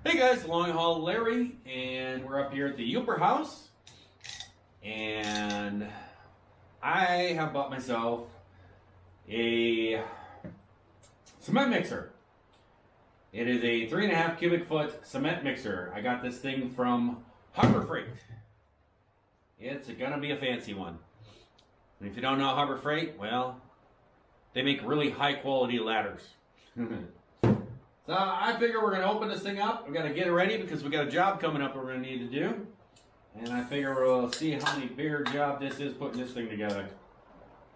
Hey guys, Long Haul Larry, and we're up here at the Uper House, and I have bought myself a cement mixer. It is a 3.5 cubic foot cement mixer. I got this thing from Harbor Freight. It's gonna be a fancy one. And if you don't know Harbor Freight, well, they make really high quality ladders. So I figure we're gonna open this thing up. We gotta get it ready because we got a job coming up we're gonna need to do. And I figure we'll see how many bigger job this is putting this thing together.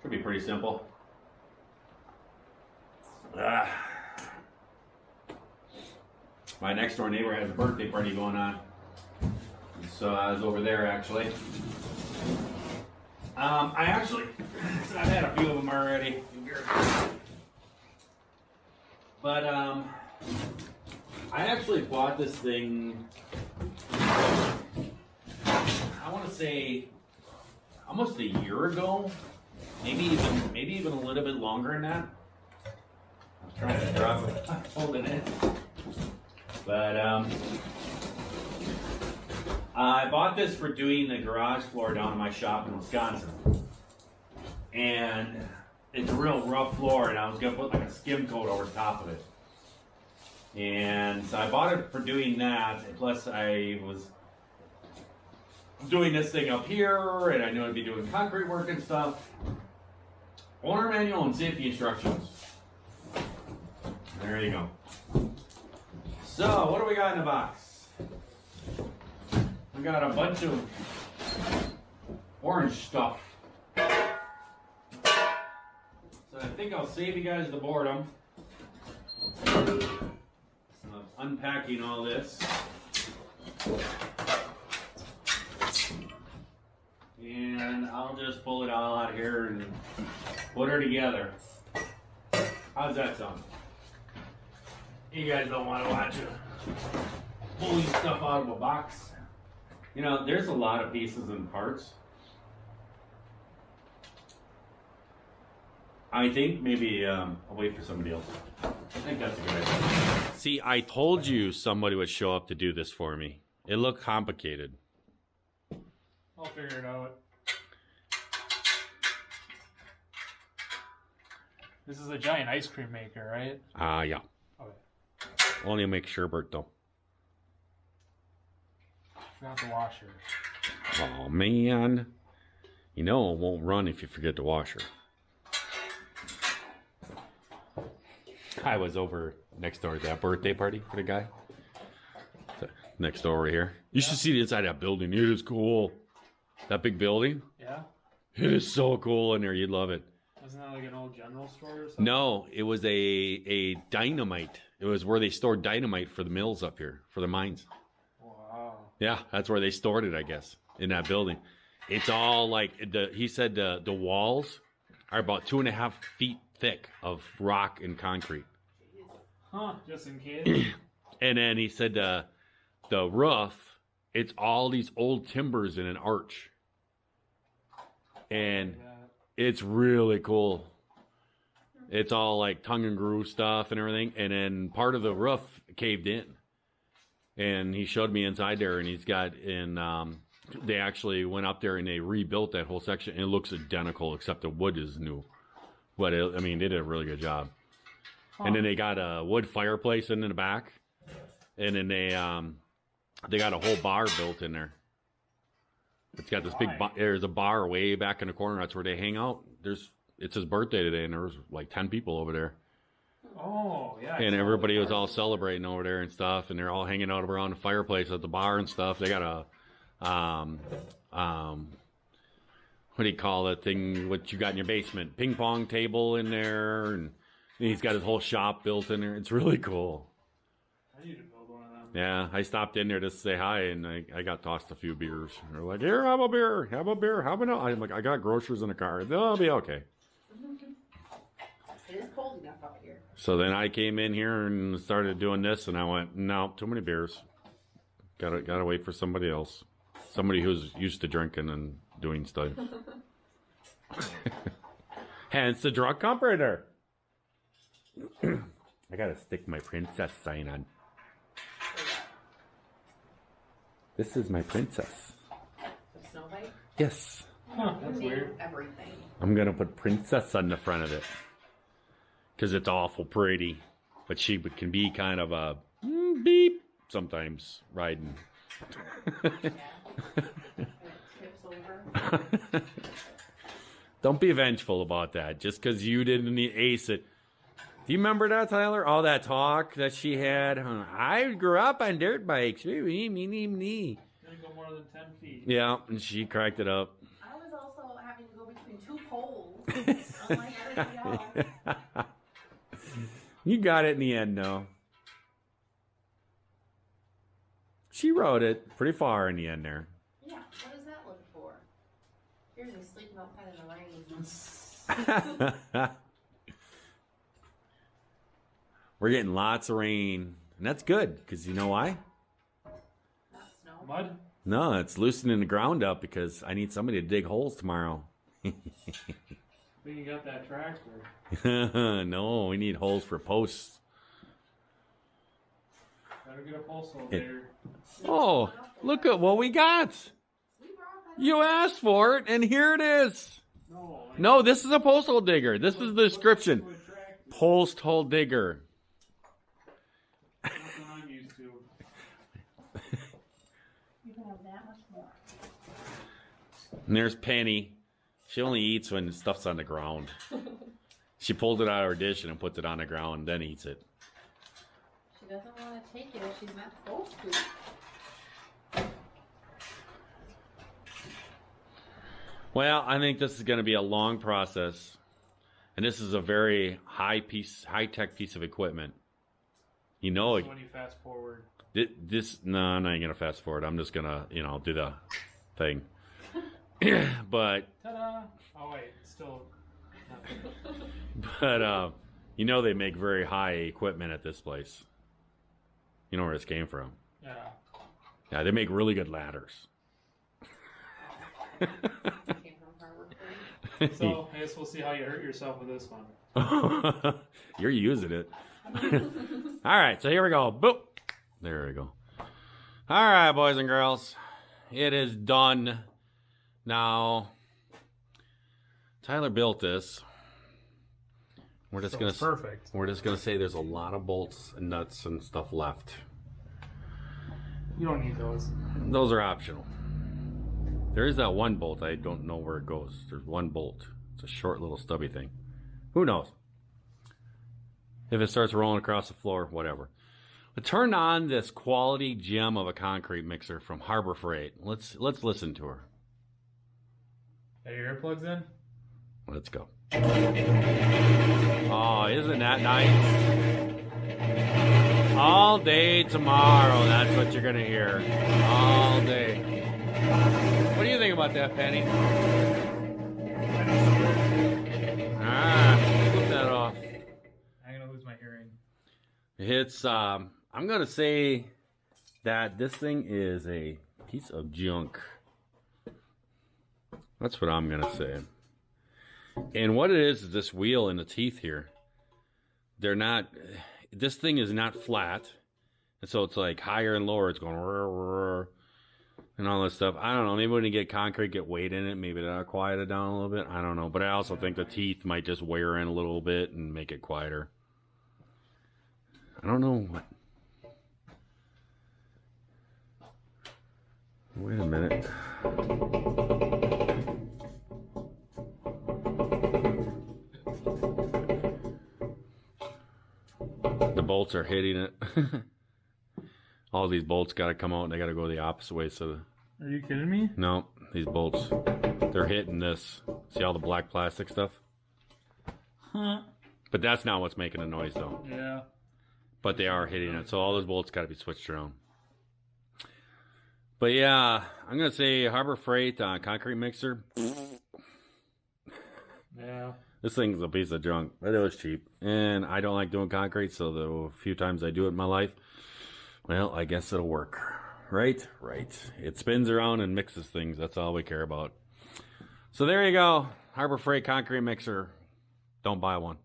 Should be pretty simple. My next door neighbor has a birthday party going on. So I was over there actually. I've had a few of them already. But I actually bought this thing, I want to say almost a year ago, maybe even a little bit longer than that. I was trying to drop it, holding it. But I bought this for doing the garage floor down in my shop in Wisconsin. And it's a real rough floor, and I was going to put like a skim coat over the top of it. And so I bought it for doing that, and plus I was doing this thing up here, and I knew I'd be doing concrete work and stuff. Owner manual and safety instructions. There you go. So, what do we got in the box? We got a bunch of orange stuff. So I think I'll save you guys the boredom of unpacking all this. And I'll just pull it all out here and put her together. How's that sound? You guys don't want to watch it pulling stuff out of a box. You know, there's a lot of pieces and parts. I think maybe I'll wait for somebody else. I think that's a good idea. See, I told you somebody would show up to do this for me. It looked complicated. I'll figure it out. This is a giant ice cream maker, right? Yeah. Okay. Only make sherbet though. Forgot the washer. Oh man. You know it won't run if you forget the washer. I was over next door at that birthday party for the guy. Next door over here. You should see the inside of that building. It is cool. That big building. Yeah? It is so cool in there. You'd love it. Wasn't that like an old general store or something? No, it was a dynamite. It was where they stored dynamite for the mills up here, for the mines. Wow. Yeah, that's where they stored it, I guess, in that building. It's all like, he said the walls are about 2.5 feet thick of rock and concrete. Huh, just in case. And then he said the roof, it's all these old timbers in an arch. And it's really cool. It's all like tongue and groove stuff and everything. And then part of the roof caved in. And he showed me inside there, and he's got they actually went up there and they rebuilt that whole section. And it looks identical except the wood is new. But they did a really good job. Huh. And then they got a wood fireplace in the back. And then they got a whole bar built in there. It's got this big there's a bar way back in the corner. That's where they hang out. It's his birthday today, and there was like 10 people over there. Oh, yeah. And everybody was all celebrating over there and stuff, and they're all hanging out around the fireplace at the bar and stuff. They got a what do you call that thing? What you got in your basement? Ping pong table in there, and he's got his whole shop built in there. It's really cool. I need to build one of them. Yeah, I stopped in there just to say hi, and I got tossed a few beers. They're like, "Here, have a beer, have a beer, have an." I'm like, "I got groceries in the car. They'll be okay." It is cold enough out here. So then I came in here and started doing this, and I went, "No, too many beers. Gotta wait for somebody else, somebody who's used to drinking and doing stuff." Hence the Drunk Carpenter. I gotta stick my princess sign on. This is my princess. The Snow White? Yes. Huh, that's Name weird. everything. I'm going to put princess on the front of it. Because it's awful pretty. But she can be kind of a beep sometimes riding. Yeah. And it tips over. Don't be vengeful about that. Just because you didn't ace it. Do you remember that, Tyler? All that talk that she had? I grew up on dirt bikes. Me. Didn't go more than 10 feet. Yeah, and she cracked it up. I was also having to go between two poles, unlike everybody else. You got it in the end, though. She rode it pretty far in the end there. Yeah, what does that look for? Here's me sleeping outside in the rain. We're getting lots of rain, and that's good, because you know why? Not snow. Mud? No, it's loosening the ground up because I need somebody to dig holes tomorrow. I think you got that tractor. No, we need holes for posts. Better get a postal there. Oh, look at what we got. We brought that You asked for it, and here it is. No. No, this is a post hole digger. This is the description. To a tractor. Post hole digger. That's what I'm used to. You can have that much more. And there's Penny. She only eats when stuff's on the ground. She pulled it out of her dish and puts it on the ground, then eats it. She doesn't want to take it if she's not supposed to. Well, I think this is going to be a long process, and this is a very high-tech piece of equipment. You know, When you fast forward. no, I'm not going to fast forward. I'm just going to, do the thing. But, Ta-da! Oh, wait. Still not finished. they make very high equipment at this place. You know where this came from. Yeah. Yeah, they make really good ladders. Came from Harvard Free. So, I guess we'll see how you hurt yourself with this one. You're using it. All right, so here we go. Boop. There we go. All right, boys and girls. It is done. Now, Tyler built this. We're just gonna perfect. We're just gonna say there's a lot of bolts and nuts and stuff left. You don't need those. Those are optional. There is that one bolt. I don't know where it goes. There's one bolt. It's a short little stubby thing. Who knows? If it starts rolling across the floor, whatever. But turn on this quality gem of a concrete mixer from Harbor Freight. Let's listen to her. Are your earplugs in? Let's go. Oh, isn't that nice? All day tomorrow, that's what you're gonna hear. All day. What do you think about that, Penny? Flip that off. I'm gonna lose my hearing. It's I'm gonna say that this thing is a piece of junk. That's what I'm gonna say. And what it is this wheel and the teeth here. They're not. This thing is not flat, and so it's like higher and lower. It's going and all this stuff. I don't know. Maybe when you get concrete, get weight in it, maybe that'll quiet it down a little bit. I don't know. But I also think the teeth might just wear in a little bit and make it quieter. I don't know what. Wait a minute. The bolts are hitting it. All these bolts got to come out and they got to go the opposite way. So, Are you kidding me? no, these bolts, they're hitting this. See all the black plastic stuff? Huh. But that's not what's making the noise though. Yeah. But they are hitting it. So all those bolts got to be switched around. But yeah, I'm going to say Harbor Freight concrete mixer. Yeah. This thing's a piece of junk, but it was cheap. And I don't like doing concrete, so the few times I do it in my life, well, I guess it'll work. Right? Right. It spins around and mixes things. That's all we care about. So there you go. Harbor Freight concrete mixer. Don't buy one.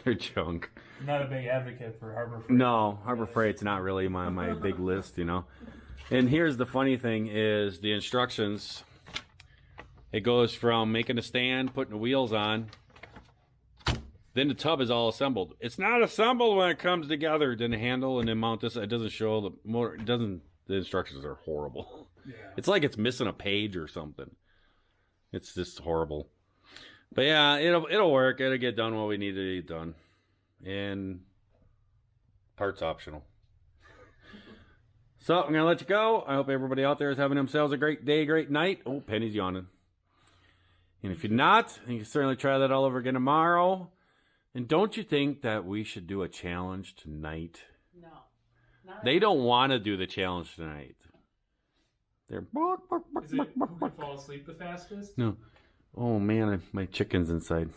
They're junk. Not a big advocate for Harbor Freight. No, Harbor Freight's not really my big list, you know. And here's the funny thing is the instructions. It goes from making a stand, putting the wheels on, then the tub is all assembled. It's not assembled when it comes together. Then the handle and then mount this. It doesn't show the motor. It doesn't. The instructions are horrible. Yeah. It's like it's missing a page or something. It's just horrible. But yeah, it'll work. It'll get done what we need to get done. And parts optional. So I'm gonna let you go. I hope everybody out there is having themselves a great day, great night. Oh, Penny's yawning. And if you're not, you can certainly try that all over again tomorrow. And don't you think that we should do a challenge tonight? No. Not They don't want to do the challenge tonight. They're Is it who can fall asleep the fastest? no. Oh man, my chicken's inside.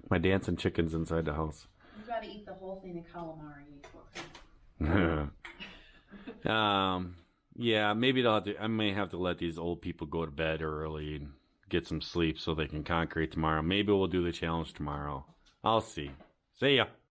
My dancing chicken's inside the house. You gotta eat the whole thing of calamari. Yeah, maybe I may have to let these old people go to bed early and get some sleep so they can concrete tomorrow. Maybe we'll do the challenge tomorrow. I'll see. See ya.